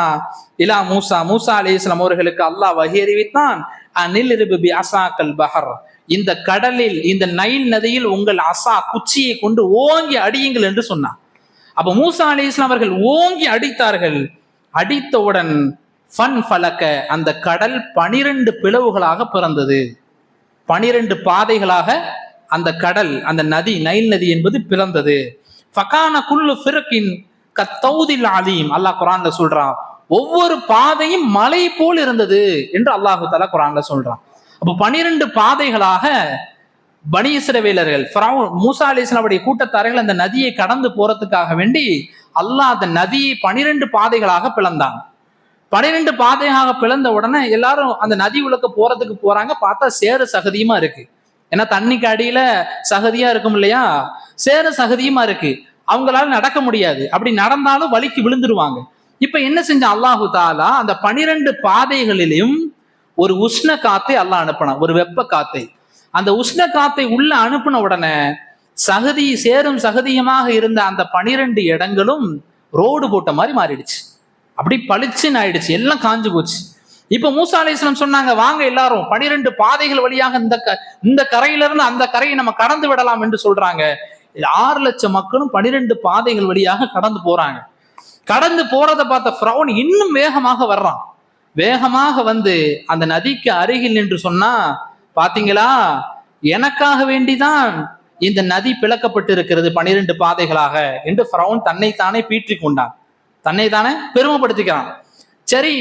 இலா மூசா, மூசா அலைஹிஸ்ஸலாம் அவர்களுக்கு அல்லாஹ் வஹி அறிவித்தான். அன்னில்ரிப் பி அஸாக்கல் பஹர், இந்த கடலில், இந்த நைல் நதியில் உங்கள் அசா குச்சியை கொண்டு ஓங்கி அடியுங்கள் என்று சொன்னான். அப்ப மூசா அலைஹிஸ்ஸலாம் அவர்கள் ஓங்கி அடித்தார்கள். அடித்தவுடன் ஃபன் ஃபலக்க, அந்த கடல் 12 பிளவுகளாக பிறந்தது. 12 பாதைகளாக அந்த கடல், அந்த நதி, நைல் நதி என்பது பிறந்தது. ஃபகான குல்லு ஃபிர்கின் கத்தௌதில் அலீம், அல்லாஹ் குர்ஆன்ல சொல்றான். ஒவ்வொரு பாதையும் மலை போல் இருந்தது என்று அல்லாஹு தஆலா குர்ஆன்ல சொல்றான். அப்ப 12 பாதைகளாக பனி இஸ்ரவேலர்கள், மூசா அலைஹிஸ்ஸலாமுடைய கூட்டத்தார்கள் அந்த நதியை கடந்து போறதுக்காக வேண்டி அல்லாஹ் அந்த நதியை 12 பாதைகளாக பிளந்தான். 12 பாதையாக பிளந்த உடனே எல்லாரும் அந்த நதி உலக்க போறதுக்கு போறாங்க. பார்த்தா சேறு சகதியுமா இருக்கு. ஏன்னா தண்ணிக்கு அடியில சகதியா இருக்கும் இல்லையா, சேறு சகதியுமா இருக்கு. அவங்களால நடக்க முடியாது. அப்படி நடந்தாலும் வலிக்கு விழுந்துருவாங்க. இப்ப என்ன செஞ்ச அல்லாஹு தாலா, அந்த 12 பாதைகளிலும் ஒரு உஷ்ண காத்தை அல்லாஹ் அனுப்பினான், ஒரு வெப்ப காத்தை. அந்த உஷ்ண காத்தை உள்ள அனுப்பின உடனே சேரும் சகதியமாக இருந்த அந்த 12 இடங்களும் ரோடு போட்ட மாதிரி மாறிடுச்சு. அப்படி பளிச்சுன்னு ஆயிடுச்சு, எல்லாம் காஞ்சு போச்சு. இப்ப மூசா அலைஹிஸ்ஸலாம் சொன்னாங்க, வாங்க எல்லாரும் 12 பாதைகள் வழியாக இந்த கரையிலிருந்து அந்த கரையை நம்ம கடந்து விடலாம் என்று சொல்றாங்க. 6 லட்சம் மக்களும் 12 பாதைகள் வழியாக கடந்து போறாங்க. கடந்து போறதை பார்த்த ஃபிரௌன் இன்னும் வேகமாக வர்றான். வேகமாக வந்து அந்த நதிக்கு அருகில் நின்று சொன்னா, பாத்தீங்களா, எனக்காக வேண்டிதான் இந்த நதி பிளக்கப்பட்டு இருக்கிறது 12 பாதைகளாக என்று ஃபிரௌன் தன்னைத்தானே பீற்றி கொண்டான், தன்னைத்தானே பெருமைப்படுத்திக்கிறான். சரி,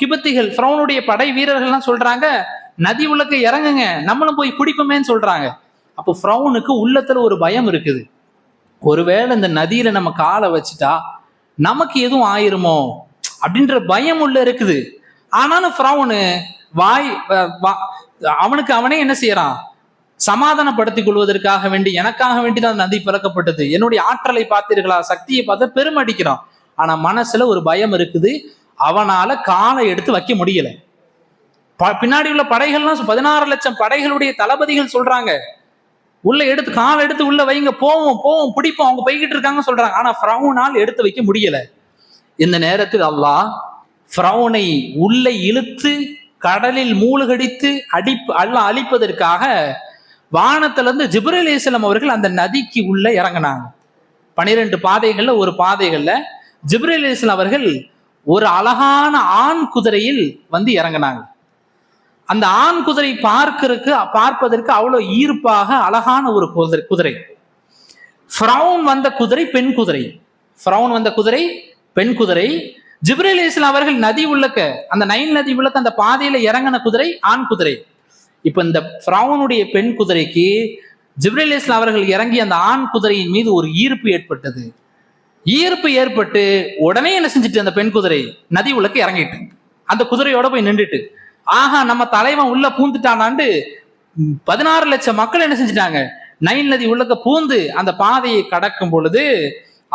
கிபத்திகள் ஃபிரௌனுடைய படை வீரர்கள்லாம் சொல்றாங்க, நதி உள்ளக்க இறங்குங்க, நம்மளும் போய் பிடிப்போமேன்னு சொல்றாங்க. அப்போ ஃபிரௌனுக்கு உள்ளத்துல ஒரு பயம் இருக்குது, ஒருவேளை இந்த நதியில நம்ம காலை வச்சுட்டா நமக்கு எதுவும் ஆயிருமோ அப்படின்ற பயம் உள்ள இருக்குது. ஆனாலும் ஃபிரௌனு அவனுக்கு அவனே என்ன செய்யறான், சமாதானப்படுத்திக் கொள்வதற்காக வேண்டி, எனக்காக வேண்டிதான் நதி பிளக்கப்பட்டது, என்னுடைய ஆற்றலை பார்த்தீர்களா, சக்தியை பார்த்து பெருமை அடிக்கிறான். ஆனா மனசுல ஒரு பயம் இருக்குது, அவனால காலை எடுத்து வைக்க முடியல. பின்னாடி உள்ள படைகள்லாம் 16 லட்சம் படைகளுடைய தளபதிகள் சொல்றாங்க, உள்ள எடுத்து காலை எடுத்து உள்ள வைங்க, போவோம் போவோம் பிடிப்போம், அவங்க போய்கிட்டு இருக்காங்க சொல்றாங்க. ஆனா ஃபிரௌனால் எடுத்து வைக்க முடியல. இந்த நேரத்தில் அல்லாஹ் ஃபிரௌனை உள்ளே இழுத்து கடலில் மூழ்கடித்து அழிப்பதற்காக வானத்திலிருந்து ஜிப்ரீல் அலைஹிஸ்ஸலாம் அவர்கள் அந்த நதிக்கு உள்ள இறங்கினாங்க. 12 பாதைகள்ல ஒரு பாதைகள்ல ஜிப்ரீல் அலைஹிஸ்ஸலாம் அவர்கள் ஒரு அழகான ஆண் குதிரையில் வந்து இறங்கினாங்க. அந்த ஆண் குதிரை பார்ப்பதற்கு அவ்வளவு ஈர்ப்பாக அழகான ஒரு குதிரை. ஃபிரௌன் வந்த குதிரை பெண் குதிரை. ஃபிரௌன் வந்த குதிரை பெண் குதிரை. ஜிப்ரீல் அலைஹிஸ்ஸலாம் அவர்கள் நதி உள்ளக்க, அந்த நைல் நதி உள்ளக்க அந்த பாதையில இறங்கின குதிரை ஆண் குதிரை. இப்ப இந்த ஃபிரௌனுடைய பெண் குதிரைக்கு ஜிப்ரீல் அலைஹிஸ்ஸலாம் அவர்கள் இறங்கி அந்த ஆண் குதிரையின் மீது ஒரு ஈர்ப்பு ஏற்பட்டது. ஈர்ப்பு ஏற்பட்டு உடனே என்ன செஞ்சுட்டு, அந்த பெண் குதிரை நதி உள்ளக்க இறங்கிட்டு அந்த குதிரையோட போய் நின்றுட்டு, ஆஹா நம்ம தலைவன் உள்ள பூந்துட்டானாண்டு 16 லட்சம் மக்கள் என்ன செஞ்சுட்டாங்க, நைல் நதி உள்ளக்க பூந்து அந்த பாதையை கடக்கும் பொழுது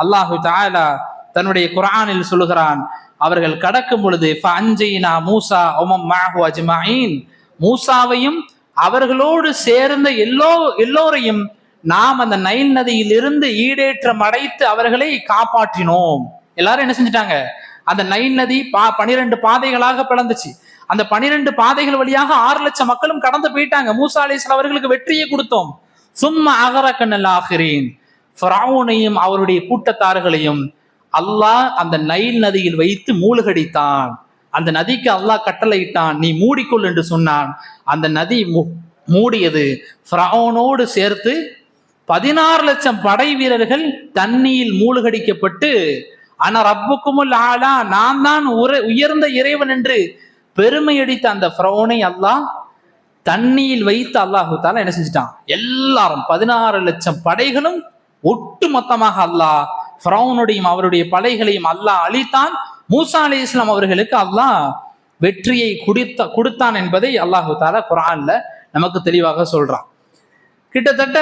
அல்லாஹு தஆலா தன்னுடைய குர்ஆனில் சொல்லுகிறான், அவர்கள் கடக்கும் பொழுது ஃபஅன்ஜைனா மூசா வமன் மஅஹு அஜ்மஈன், மூசாவையும் அவர்களோடு சேர்ந்த எல்லோரையும் நாம் அந்த நைல் நதியில் இருந்து ஈடேற்றம் அடைத்து அவர்களை காப்பாற்றினோம். எல்லாரும் என்ன செஞ்சிட்டாங்க, அந்த நைல் நதி 12 பாதைகளாக பிளந்துச்சு. அந்த 12 பாதைகள் வழியாக 6 லட்சம் மக்களும் கடந்து போயிட்டாங்க. மூசா அலைஹிஸ்ஸலாம் அவர்களுக்கு வெற்றியை கொடுத்தோம். சும்ம அகரக்கனல் ஆகிரீன், ஃபிரௌனையும் அவருடைய கூட்டத்தார்களையும் அல்லாஹ் அந்த நைல் நதியில் வைத்து மூழ்கடித்தான். அந்த நதிக்கு அல்லாஹ் கட்டளையிட்டான், நீ மூடிக்கொள் என்று சொன்னான். அந்த நதி மூடியது. ஃபிரௌனோடு சேர்த்து 16 லட்சம் படை வீரர்கள் தண்ணியில் மூழ்கடிக்கப்பட்டு, ஆனா ரப்புக்குமுல் ஆலா, நான் தான் உயர்ந்த இறைவன் என்று பெருமை அடித்த அந்த ஃபிரௌனை அல்லாஹ் தண்ணியில் வைத்து அல்லாஹு தஆலா என்ன செஞ்சிட்டான், எல்லாரும் 16 லட்சம் படைகளும் ஒட்டு மொத்தமாக அல்லாஹ் ஃபிரௌனுடையும் அவருடைய படைகளையும் அல்லாஹ் அழித்தான். மூசா அலைஹிஸ்ஸலாம் அவர்களுக்கு அல்லாஹ் வெற்றியை கொடுத்தான் என்பதை அல்லாஹு தஆலா குர்ஆன்ல நமக்கு தெளிவாக சொல்றான். கிட்டத்தட்ட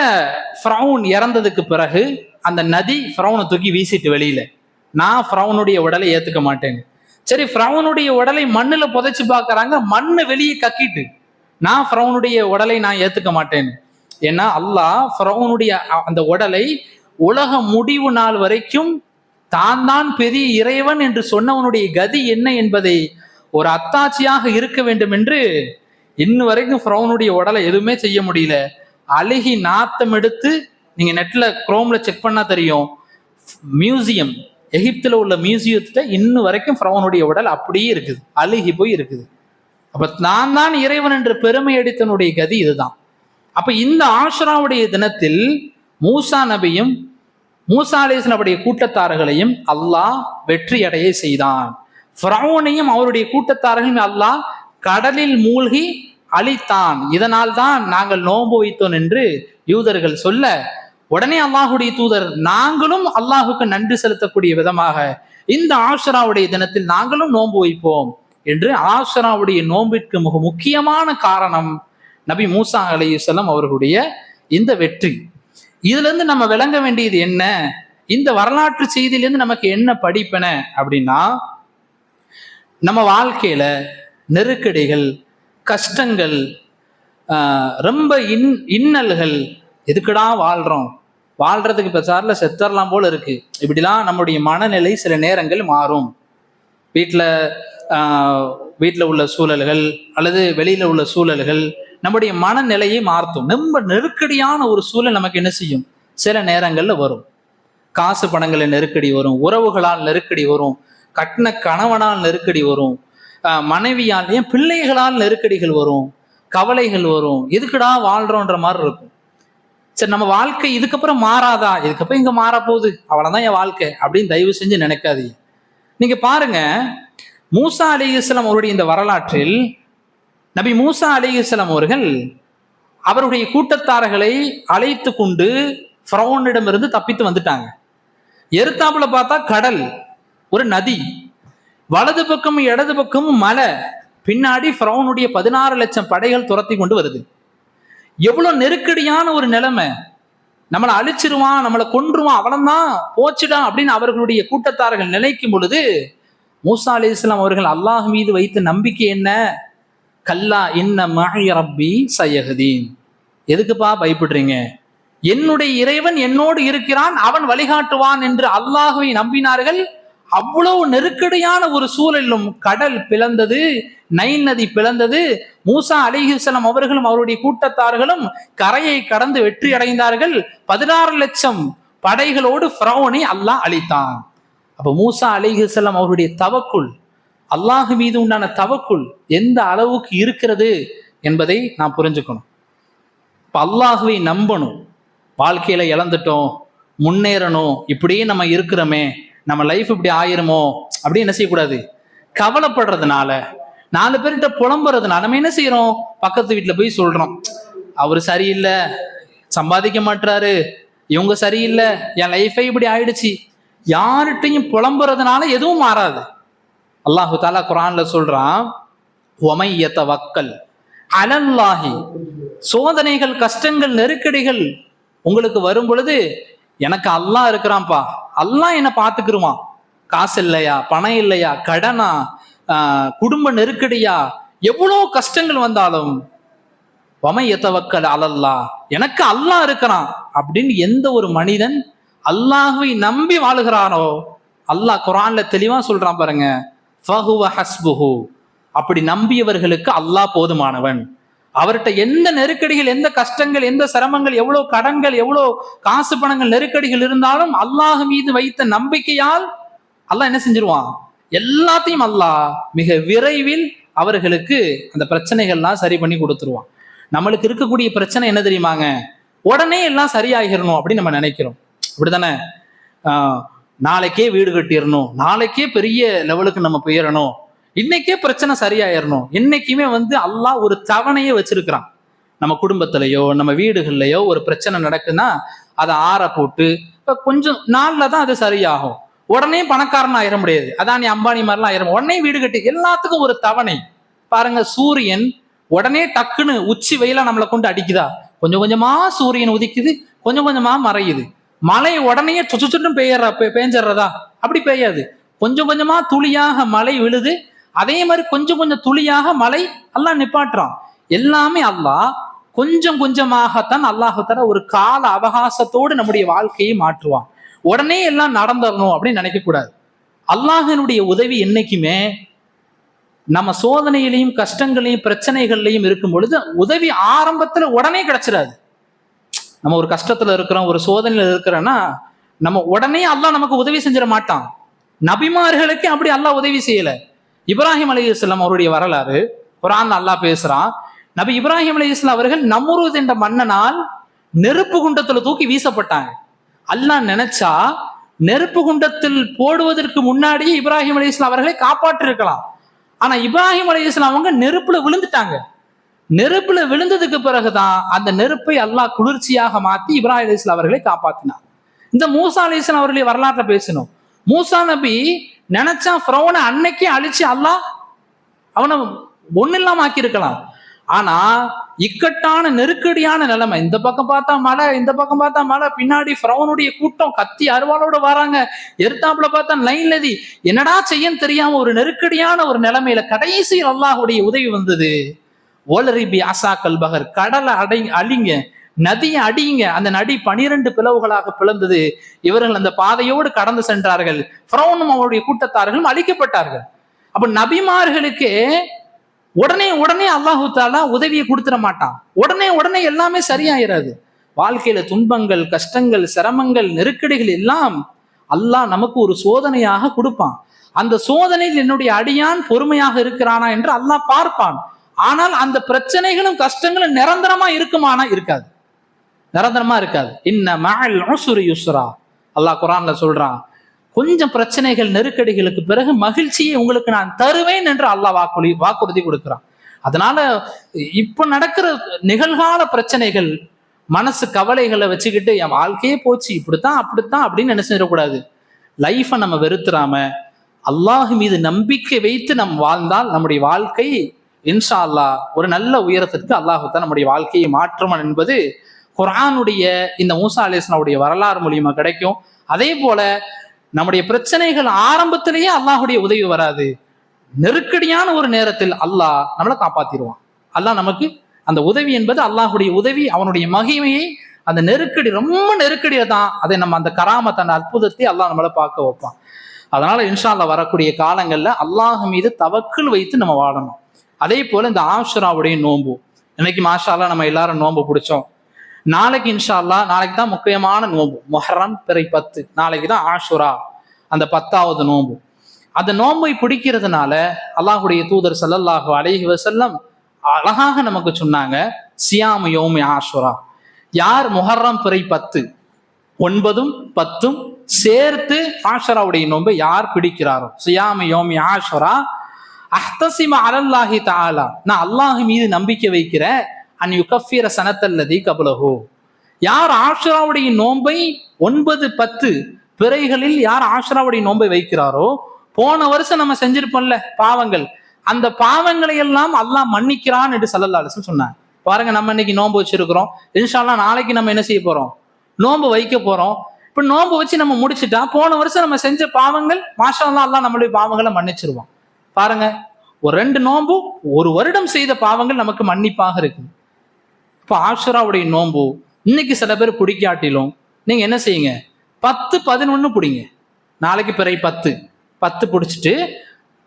ஃபிரௌன் இறந்ததுக்கு பிறகு அந்த நதி ஃபிரௌனை தூக்கி வீசிட்டு வெளியில, நான் ஃபிரௌனுடைய உடலை ஏத்துக்க மாட்டேன்னு. சரி, ஃபிரௌனுடைய உடலை மண்ணுல புதைச்சு பார்க்கறாங்க, மண்ணு வெளியே கக்கிட்டு, நான் ஃபிரௌனுடைய உடலை நான் ஏத்துக்க மாட்டேன்னு. ஏன்னா அல்லாஹ் ஃபிரௌனுடைய அந்த உடலை உலக முடிவு நாள் வரைக்கும் தான் பெரிய இறைவன் என்று சொன்னவனுடைய கதி என்ன என்பதை ஒரு அத்தாட்சியாக இருக்க வேண்டும் என்று இன்னும் வரைக்கும் ஃபிரௌனுடைய உடலை எதுவுமே செய்ய முடியல. அழுகி நாத்தம் எடுத்து, நீங்க நெட்ல குரோம்ல செக் பண்ணா தெரியும், மியூசியம் எகிப்துல உள்ள மியூசியத்துல இன்னும் வரைக்கும் ஃபிரௌனுடைய உடல் அப்படியே இருக்குது, அழுகி போய் இருக்குது. அப்ப நான் தான் இறைவன் என்ற பெருமை அடித்தனுடைய கதி இதுதான். அப்ப இந்த ஆஷுராவுடைய தினத்தில் மூசா நபியும் மூசா அலைஹிஸ்ஸலாமுடைய கூட்டத்தார்களையும் அல்லாஹ் வெற்றி அடைய செய்தான். ஃபிரௌனையும் அவருடைய கூட்டத்தார்களையும் அல்லாஹ் கடலில் மூழ்கி அழித்தான். இதனால் தான் நாங்கள் நோன்பு வைத்தோம் என்று யூதர்கள் சொல்ல, உடனே அல்லாஹுடைய தூதர், நாங்களும் அல்லாஹுக்கு நன்றி செலுத்தக்கூடிய விதமாக இந்த ஆஷுராவுடைய தினத்தில் நாங்களும் நோன்பு வைப்போம் என்று. ஆஷுராவுடைய நோம்பிற்கு மிக முக்கியமான காரணம் நபி மூசா அலைஹிஸ்ஸலாம் அவர்களுடைய இந்த வெற்றி. இதுல இருந்து நம்ம விளங்க வேண்டியது என்ன, இந்த வரலாற்று செய்தியிலேருந்து நமக்கு என்ன படிப்பன அப்படின்னா, நம்ம வாழ்க்கையில நெருக்கடிகள், கஷ்டங்கள், ரொம்ப இன்னல்கள், எதுக்குடா வாழ்றோம், வாழ்றதுக்கு பெசாரில் செத்தரலாம் போல இருக்கு, இப்படிலாம் நம்முடைய மனநிலை சில நேரங்கள் மாறும். வீட்டில் உள்ள சூழல்கள் அல்லது வெளியில உள்ள சூழல்கள் நம்முடைய மனநிலையை மாற்றும். ரொம்ப நெருக்கடியான ஒரு சூழல் நமக்கு என்ன செய்யும், சில நேரங்கள்ல வரும். காசு பணங்கள நெருக்கடி வரும், உறவுகளால் நெருக்கடி வரும், கட்டின கணவனால் நெருக்கடி வரும், மனைவியால், ஏன் பிள்ளைகளால் நெருக்கடிகள் வரும், கவலைகள் வரும். எதுக்குடா வாழ்றோன்ற மாதிரி இருக்கும். சரி, நம்ம வாழ்க்கை இதுக்கப்புறம் மாறாதா, இதுக்கப்புறம் இங்க மாற போகுது, அவ்வளவுதான் என் வாழ்க்கை அப்படின்னு தயவு செஞ்சு நினைக்காதீங்க. நீங்க பாருங்க, மூசா அலைஹிஸ்ஸலாம் அவருடைய இந்த வரலாற்றில் நபி மூசா அலைஹிஸ்ஸலாம் அவர்கள் அவருடைய கூட்டத்தார்களை அழைத்து கொண்டு ஃபிரௌனிடமிருந்து தப்பித்து வந்துட்டாங்க. எருத்தாப்புல பார்த்தா கடல், ஒரு நதி, வலது பக்கமும் இடது பக்கமும் மலை, பின்னாடி ஃபிரௌனுடைய 16 லட்சம் படைகள் துரத்தி கொண்டு வருது. எவ்வளவு நெருக்கடியான ஒரு நிலைமை. நம்மளை அழிச்சிருவான், நம்மளை கொன்றுவான், அவனதான் போச்சுடா அப்படின்னு அவர்களுடைய கூட்டத்தார்கள் நினைக்கும் பொழுது மூசா அலைஹிஸ்ஸலாம் அவர்கள் அல்லாஹ் மீது வைத்த நம்பிக்கை என்ன? கல்லா இன்ன மஅய ரப்பி சயஹ்தீன். எதுக்குப்பா பயப்படுறீங்க, என்னுடைய இறைவன் என்னோடு இருக்கிறான், அவன் வழிகாட்டுவான் என்று அல்லாஹ்வை நம்பினார்கள். அவ்வளவு நெருக்கடியான ஒரு சூழலிலும் கடல் பிளந்தது, நைல் நதி பிளந்தது. மூசா அலைஹிஸ்ஸலாம் அவர்களும் அவருடைய கூட்டத்தார்களும் கரையை கடந்து வெற்றி அடைந்தார்கள். 16 லட்சம் படைகளோடு ஃபிரௌனை அல்லாஹ் அழித்தான். அப்ப மூசா அலைஹிஸ்ஸலாம் அவருடைய தவக்குல், அல்லாஹ் மீது உண்டான தவக்குல் எந்த அளவுக்கு இருக்கிறது என்பதை நான் புரிஞ்சுக்கணும். இப்ப அல்லாஹ்வை நம்பணும். வாழ்க்கையில இழந்துட்டோம், முன்னேறணும், இப்படியே நம்ம இருக்கிறோமே, நம்ம லைஃப் இப்படி ஆயிருமோ அப்படின்னு என்ன செய்யக்கூடாது. கவலைப்படுறதுனால, 4 பேர்கிட்ட புலம்புறதுனால நம்ம என்ன செய்யறோம், பக்கத்து வீட்டுல போய் சொல்றோம், அவரு சரியில்லை, சம்பாதிக்க மாட்டாரு, இவங்க சரியில்லை, என் லைஃபே இப்படி ஆயிடுச்சு. யார்கிட்டையும் புலம்புறதுனால எதுவும் மாறாது. அல்லாஹு தஆலா குர்ஆன்ல சொல்றான், வமை யதவக்கல் அலல்லாஹி. சோதனைகள், கஷ்டங்கள், நெருக்கடிகள் உங்களுக்கு வரும் பொழுது எனக்கு அல்லாஹ் இருக்கிறான்ப்பா, அல்லாஹ் என்ன பார்த்துக்கிருவான். காசு இல்லையா, பணம் இல்லையா, கடனா, குடும்ப நெருக்கடியா, எவ்வளோ கஷ்டங்கள் வந்தாலும் வமை யதவக்கல் அலல்லாஹ், எனக்கு அல்லாஹ் இருக்கிறான் அப்படின்னு எந்த ஒரு மனிதன் அல்லாஹ்வை நம்பி வாழுகிறானோ, அல்லாஹ் குர்ஆன்ல தெளிவா சொல்றான் பாருங்க, ஃபஹுவ ஹஸ்புஹு. அப்படி நம்பியவர்களுக்கு அல்லாஹ் போதுமானவன். அவர்கிட்ட எந்த நெருக்கடிகள், எந்த கஷ்டங்கள், எந்த சிரமங்கள், எவ்வளவு கடன்கள், எவ்வளவு காசு பணங்கள், நெருக்கடிகள் இருந்தாலும் அல்லாஹ் மீது வைத்த நம்பிக்கையால் அல்லாஹ் என்ன செஞ்சிருவான், எல்லாத்தையும் அல்லாஹ் மிக விரைவில் அவர்களுக்கு அந்த பிரச்சனைகள்லாம் சரி பண்ணி கொடுத்துருவான். நம்மளுக்கு இருக்கக்கூடிய பிரச்சனை என்ன தெரியுமாங்க, உடனே எல்லாம் சரியாகிடணும் அப்படின்னு நம்ம நினைக்கிறோம். அப்படித்தானே? நாளைக்கே வீடு கட்டிடணும், நாளைக்கே பெரிய லெவலுக்கு நம்ம போயிடணும், இன்னைக்கே பிரச்சனை சரியாயிடணும். என்னைக்குமே அல்லாஹ் ஒரு தவணையை வச்சிருக்கிறான். நம்ம குடும்பத்திலையோ நம்ம வீடுகள்லையோ ஒரு பிரச்சனை நடக்குன்னா அதை ஆற போட்டு கொஞ்சம் நாள்ல தான் அது சரியாகும். உடனே பணக்காரன் ஆயிட முடியாது, அதான் நீ அம்பானி மாதிரிலாம் ஆயிரும். உடனே வீடு கட்டி, எல்லாத்துக்கும் ஒரு தவணை. பாருங்க, சூரியன் உடனே டக்குன்னு உச்சி வெயில நம்மளை கொண்டு அடிக்குதா? கொஞ்சம் கொஞ்சமா சூரியன் உதிக்குது, கொஞ்சம் கொஞ்சமா மறையுது. மழை உடனே சுச்சுன்னு பெய்யறதா? அப்படி பெய்யாது. கொஞ்சம் கொஞ்சமா துளியாக மழை விழுது, அதே மாதிரி கொஞ்சம் கொஞ்சம் துளியாக மழை அல்லாஹ் நிப்பாட்டுறான். எல்லாமே அல்லாஹ் கொஞ்சம் கொஞ்சமாகத்தான் அல்லாஹ் தஆலா ஒரு கால அவகாசத்தோடு நம்முடைய வாழ்க்கையை மாற்றுவான். உடனே எல்லாம் நடந்துடணும் அப்படின்னு நினைக்க கூடாது. அல்லாஹினுடைய உதவி என்னைக்குமே நம்ம சோதனையிலையும் கஷ்டங்களையும் பிரச்சனைகள்லையும் இருக்கும் பொழுது உதவி ஆரம்பத்துல உடனே கிடைச்சிடாது. நம்ம ஒரு கஷ்டத்துல இருக்கிறோம், ஒரு சோதனையில இருக்கிறோன்னா நம்ம உடனே அல்லாஹ் நமக்கு உதவி செஞ்சிட மாட்டான். நபிமார்களுக்கு அப்படி அல்லாஹ் உதவி செய்யல. இப்ராஹிம் அலைஹிஸ்ஸலாம் அவருடைய வரலாறு குர்ஆன்ல அல்லாஹ் பேசுறான். நபி இப்ராஹிம் அலைஹிஸ்ஸலாம் அவர்கள் நம்ரூத் என்ற மன்னனால் நெருப்பு குண்டத்துல தூக்கி வீசப்பட்டாங்க. அல்லாஹ் நினைச்சா நெருப்பு குண்டத்தில் போடுவதற்கு முன்னாடியே இப்ராஹிம் அலைஹிஸ்ஸலாம் அவர்களை காப்பாற்றிருக்கலாம். ஆனா இப்ராஹிம் அலைஹிஸ்ஸலாம் அவங்க நெருப்புல விழுந்துட்டாங்க. நெருப்புல விழுந்ததுக்கு பிறகுதான் அந்த நெருப்பை அல்லாஹ் குளிர்ச்சியாக மாத்தி இப்ராஹிம் அலைஹிஸ்ஸலாம் அவர்களை காப்பாத்தினார். இந்த மூசா அலைஹிஸ்ஸலாம் அவர்களை வரலாற்றை பேசணும். மூசா நபி நினைச்சா ஃபிரௌனை அன்னைக்கே அழிச்சு அல்லாஹ் அவனை ஒன்னில்லாம ஆக்கி இருக்கலாம். ஆனா இக்கட்டான நெருக்கடியான நிலைமை, இந்த பக்கம் பார்த்தா மழை, இந்த பக்கம் பார்த்தா மழை, பின்னாடி ஃபிரௌனுடைய கூட்டம் கத்தி அருவாளோட வராங்க, எதிர்த்தாப்புல பார்த்தா லைன் நதி, என்னடா செய்யன்னு தெரியாம ஒரு நெருக்கடியான ஒரு நிலைமையில கடைசியில் அல்லாஹ்வுடைய உதவி வந்தது. ஓலரிபி ஆசா கல்பகர், கடலை அழிங்க, நதியை அடியுங்க. அந்த நதி 12 பிளவுகளாக பிளந்தது. இவர்கள் அந்த பாதையோடு கடந்து சென்றார்கள். ஃபிரௌனும் அவருடைய கூட்டத்தார்களும் அழிக்கப்பட்டார்கள். அப்ப நபிமார்களுக்கு உடனே அல்லாஹு தாலா உதவியை கொடுத்துட மாட்டான். உடனே எல்லாமே சரியாயிராது. வாழ்க்கையில துன்பங்கள், கஷ்டங்கள், சிரமங்கள், நெருக்கடிகள் எல்லாம் அல்லாஹ் நமக்கு ஒரு சோதனையாக கொடுப்பான். அந்த சோதனையில் என்னுடைய அடியான் பொறுமையாக இருக்கிறானா என்று அல்லாஹ் பார்ப்பான். ஆனால் அந்த பிரச்சனைகளும் கஷ்டங்களும் நிரந்தரமா இருக்குமானா இருக்காது, நிரந்தரமா இருக்காது. இன்ன மஅல் உஸ்ரி யுஸ்ரா, அல்லாஹ் குர்ஆன்ல சொல்றான். கொஞ்சம் பிரச்சனைகள், நெருக்கடிகளுக்கு பிறகு மகிழ்ச்சியை உங்களுக்கு நான் தருவேன் என்று அல்லாஹ் வாக்குறுதி கொடுக்கிறான். அதனால இப்ப நடக்கிற நிகழ்கால பிரச்சனைகள், மனசு கவலைகளை வச்சுக்கிட்டு என் வாழ்க்கையே போச்சு, இப்படித்தான் அப்படித்தான் அப்படின்னு நினைச்சிடக்கூடாது. லைஃபை நம்ம வெறுத்துறாம அல்லாஹ் மீது நம்பிக்கை வைத்து நம்ம வாழ்ந்தால் நம்முடைய வாழ்க்கை இன்ஷா அல்லாஹ் ஒரு நல்ல உயரத்திற்கு அல்லாஹ் தான் நம்முடைய வாழ்க்கையை மாற்றுவான் என்பது குர்ஆனுடைய இந்த மூசா அலைஹிஸ்ஸலாமுடைய வரலாறு மூலியமா கிடைக்கும். அதே போல நம்முடைய பிரச்சனைகள் ஆரம்பத்திலேயே அல்லாஹுடைய உதவி வராது, நெருக்கடியான ஒரு நேரத்தில் அல்லாஹ் நம்மளை காப்பாத்திடுவான். அல்லாஹ் நமக்கு அந்த உதவி என்பது அல்லாஹுடைய உதவி, அவனுடைய மகிமையை, அந்த நெருக்கடி, ரொம்ப நெருக்கடியை தான் அதை நம்ம அந்த கராமத், அந்த அற்புதத்தை அல்லாஹ் நம்மளை பார்க்க வைப்பான். அதனால இன்ஷா அல்லாஹ் வரக்கூடிய காலங்கள்ல அல்லாஹ் மீது தவக்குல் வைத்து நம்ம வாழணும். அதே போல இந்த ஆஷுராவுடைய நோன்பு, இன்னைக்கு மாஷா அல்லாஹ் நம்ம எல்லாரும் நோன்பு பிடிச்சோம். நாளைக்கு இன்ஷா அல்லாஹ், நாளைக்கு தான் முக்கியமான நோன்பு, முஹர்ரம் பிறை 10, நாளைக்கு தான் ஆஷுரா, அந்த 10வது நோன்பு. அந்த நோன்பை பிடிக்கிறதுனால அல்லாஹுடைய தூதர் ஸல்லல்லாஹு அலைஹி வஸல்லம் அழகாக நமக்கு சொன்னாங்க, சியாமு யௌமி ஆஷுரா, யார் முஹர்ரம் பிறை 10, 9ம் 10ம் சேர்த்து ஆஷுராவுடைய நோன்பை யார் பிடிக்கிறாரோ, சியாமு யௌமி ஆஷுரா அஹ்தஸிம அலல்லாஹி தஆலா, நான் அல்லாஹ் மீது நம்பிக்கை வைக்கிறேன், அன் யுகஃபிர சனத்தல்லதி கபலஹு, யார் ஆஷுராவுடைய நோன்பை 9, 10 பிறைகளில் யார் ஆஷுராவுடைய நோன்பை வைக்கிறாரோ, போன வருஷம் நம்ம செஞ்சிருப்போம்ல பாவங்கள், அந்த பாவங்களை எல்லாம் அல்லாஹ் மன்னிக்கிறான் என்று ஸல்லல்லாஹு அலைஹி வஸல்லம் சொன்னாங்க. பாருங்க, நம்ம இன்னைக்கு நோன்பு வச்சிருக்கிறோம், இன்ஷா அல்லாஹ் நாளைக்கு நம்ம என்ன செய்ய போறோம், நோன்பு வைக்க போறோம். இப்ப நோன்பு வச்சு நம்ம முடிச்சுட்டா போன வருஷம் நம்ம செஞ்ச பாவங்கள் மாஷா அல்லாஹ் அல்லாஹ் நம்மளுடைய பாவங்களை மன்னிச்சிருவான். பாருங்க, ஒரு 2 நோன்பு ஒரு வருடம் செய்த பாவங்கள் நமக்கு மன்னிப்பாக இருக்கு. இப்போ ஆஷுராவுடைய நோன்பு இன்னைக்கு சில பேர் பிடிக்காட்டிலும் நீங்க என்ன செய்யுங்க, 10, 11 பிடிங்க. நாளைக்கு பிறை 10 பிடிச்சிட்டு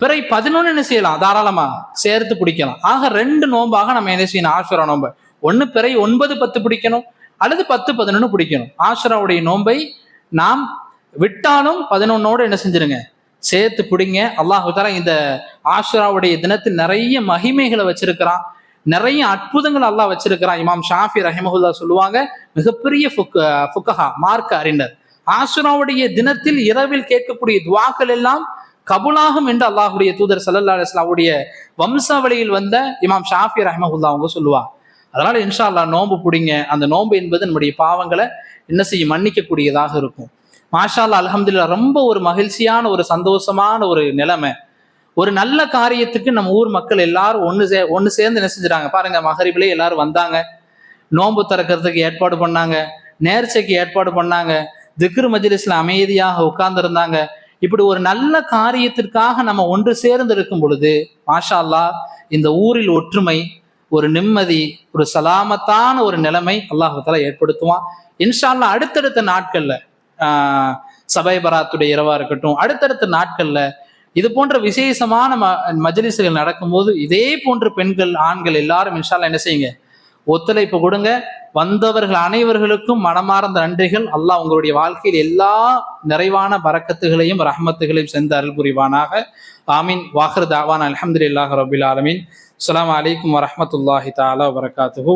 பிறை 11 என்ன செய்யலாம், தாராளமா சேர்த்து பிடிக்கலாம். ஆக 2 நோன்பாக நம்ம என்ன செய்யணும், ஆஷுரா நோன்பை ஒன்று பிறை 9, 10 பிடிக்கணும், அல்லது 10, 11 பிடிக்கணும். ஆஷுராவுடைய நோன்பை நாம் விட்டாலும் 11ஓடு என்ன செஞ்சிருங்க, சேர்த்து பிடிங்க. அல்லாஹ் தஆலா இந்த ஆஷுராவுடைய தினத்தில் நிறைய மகிமைகளை வச்சிருக்கிறான், நிறைய அற்புதங்கள் அல்லாஹ் வச்சிருக்கிறான். இமாம் ஷாஃபி ரஹிமஹுல்லாஹ் சொல்லுவாங்க, மிகப்பெரிய ஃபுகஹா, மார்க்க அறிஞர், ஆஷுராவுடைய தினத்தில் இரவில் கேட்கக்கூடிய துஆக்கள் எல்லாம் கபூலாகும் என்று அல்லாஹுடைய தூதர் ஸல்லல்லாஹு அலைஹி வஸல்லம் வம்சாவளியில் வந்த இமாம் ஷாஃபி ரஹிமஹுல்லாஹ் அவங்க சொல்லுவாங்க. அதனால இன்ஷா அல்லாஹ் நோன்பு பிடிங்க. அந்த நோன்பு என்பது நம்முடைய பாவங்களை என்ன செய்ய, மன்னிக்கக்கூடியதாக இருக்கும். மாஷா அல்லாஹ், அல்ஹம்துலில்லாஹ், ரொம்ப ஒரு மகிழ்ச்சியான ஒரு சந்தோஷமான ஒரு நிலைமை. ஒரு நல்ல காரியத்துக்கு நம்ம ஊர் மக்கள் எல்லாரும் ஒன்று சேர்ந்து என்ன செஞ்சுறாங்க பாருங்க, மகரிபிலே எல்லாரும் வந்தாங்க, நோன்பு திறக்கிறதுக்கு ஏற்பாடு பண்ணாங்க, நேர்ச்சைக்கு ஏற்பாடு பண்ணாங்க, திக்ரு மஜ்லிஸ்ல அமைதியாக உட்கார்ந்து இருந்தாங்க. இப்படி ஒரு நல்ல காரியத்திற்காக நம்ம ஒன்று சேர்ந்து இருக்கும் பொழுது மாஷா அல்லாஹ் இந்த ஊரில் ஒற்றுமை, ஒரு நிம்மதி, ஒரு சலாமத்தான ஒரு நிலைமை அல்லாஹ் தஆலா ஏற்படுத்துவான். இன்ஷா அல்லாஹ் அடுத்தடுத்த நாட்கள்ல சபை பராத்துடைய இரவா இருக்கட்டும், அடுத்தடுத்த நாட்கள்ல இது போன்ற விசேஷமான மஜ்லிஸ்கள் நடக்கும்போது இதே போன்ற பெண்கள், ஆண்கள் எல்லாரும் இன்ஷா அல்லாஹ் என்ன செய்யுங்க, ஒத்துழைப்பு கொடுங்க. வந்தவர்கள் அனைவர்களுக்கும் மனமார்ந்த நன்றிகள். அல்லாஹ் உங்களுடைய வாழ்க்கையில் எல்லா நிறைவான பரக்கத்துகளையும் ரஹ்மத்துகளையும் சென்று அருள் புரிவானாக. ஆமீன். வாஹிர் தாவானா அல்ஹம்துலில்லாஹி ரப்பில் ஆலமீன். அஸ்ஸலாமு அலைக்கும் வரஹ்மத்துல்லாஹி தஆலா வபரகாத்துஹு.